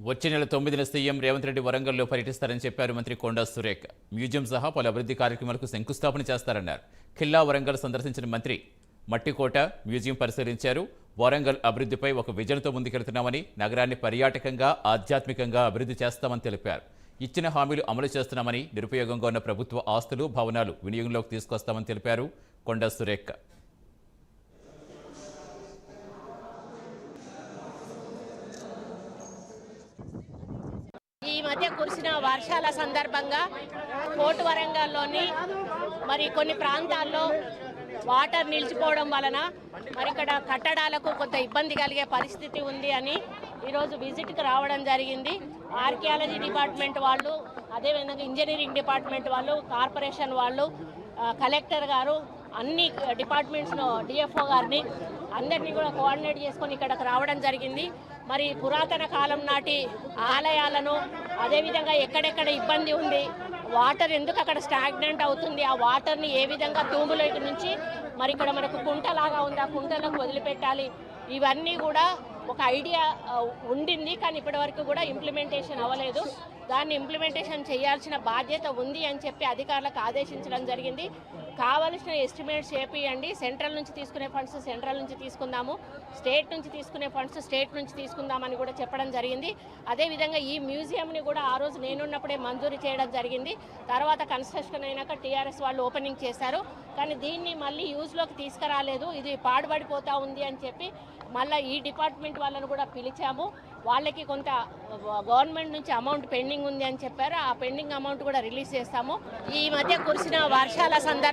వచ్చే నెల 9న సీఎం రేవంత్ రెడ్డి వరంగల్లో పర్యటిస్తారని చెప్పారు మంత్రి కొండా సురేఖ. మ్యూజియం సహా పలు అభివృద్ధి కార్యక్రమాలకు శంకుస్థాపన చేస్తారన్నారు. ఖిల్లా వరంగల్ సందర్శించిన మంత్రి మట్టికోట మ్యూజియం పరిశీలించారు. వరంగల్ అభివృద్ధిపై ఒక విజన్తో ముందుకెళ్తున్నామని, నగరాన్ని పర్యాటకంగా, ఆధ్యాత్మికంగా అభివృద్ధి చేస్తామని తెలిపారు. ఇచ్చిన హామీలు అమలు చేస్తున్నామని, నిరుపయోగంగా ఉన్న ప్రభుత్వ ఆస్తులు, భవనాలు వినియోగంలోకి తీసుకొస్తామని తెలిపారు కొండా సురేఖ. ఈ మధ్య కురిసిన వర్షాల సందర్భంగా కోర్టు వరంగల్లోని మరి కొన్ని ప్రాంతాల్లో వాటర్ నిలిచిపోవడం వలన మరి ఇక్కడ కట్టడాలకు కొంత ఇబ్బంది కలిగే పరిస్థితి ఉంది అని ఈరోజు విజిట్కి రావడం జరిగింది. ఆర్కియాలజీ డిపార్ట్మెంట్ వాళ్ళు, అదేవిధంగా ఇంజనీరింగ్ డిపార్ట్మెంట్ వాళ్ళు, కార్పొరేషన్ వాళ్ళు, కలెక్టర్ గారు, అన్ని డిపార్ట్మెంట్స్లో డిఎఫ్ఓ గారిని అందరినీ కూడా కోఆర్డినేట్ చేసుకొని ఇక్కడికి రావడం జరిగింది. మరి పురాతన కాలం నాటి ఆలయాలను, అదేవిధంగా ఎక్కడెక్కడ ఇబ్బంది ఉంది, వాటర్ ఎందుకు అక్కడ స్టాగ్నెంట్ అవుతుంది, ఆ వాటర్ని ఏ విధంగా తూములోకి నుంచి మరి ఇక్కడ మనకు కుంటలాగా ఉంది, ఆ కుంటలకు వదిలిపెట్టాలి, ఇవన్నీ కూడా ఒక ఐడియా ఉండింది. కానీ ఇప్పటివరకు కూడా ఇంప్లిమెంటేషన్ అవ్వలేదు. దాన్ని ఇంప్లిమెంటేషన్ చేయాల్సిన బాధ్యత ఉంది అని చెప్పి అధికారులకు ఆదేశించడం జరిగింది. కావలసిన ఎస్టిమేట్స్ చేపియండి, సెంట్రల్ నుంచి తీసుకునే ఫండ్స్ సెంట్రల్ నుంచి తీసుకుందాము, స్టేట్ నుంచి తీసుకునే ఫండ్స్ స్టేట్ నుంచి తీసుకుందామని కూడా చెప్పడం జరిగింది. అదేవిధంగా ఈ మ్యూజియంని కూడా ఆ రోజు నేనున్నప్పుడే మంజూరు చేయడం జరిగింది. తర్వాత కన్స్ట్రక్షన్ అయినాక టీఆర్ఎస్ వాళ్ళు ఓపెనింగ్ చేశారు. కానీ దీన్ని మళ్ళీ యూజ్లోకి తీసుకురాలేదు, ఇది పాడుపడిపోతూ ఉంది అని చెప్పి మళ్ళీ ఈ డిపార్ట్మెంట్ వాళ్ళను కూడా పిలిచాము. వాళ్ళకి కొంత గవర్నమెంట్ నుంచి అమౌంట్ పెండింగ్ ఉంది అని చెప్పారు. ఆ పెండింగ్ అమౌంట్ కూడా రిలీజ్ చేస్తాము. ఈ మధ్య కురిసిన వర్షాల సందర్భంగా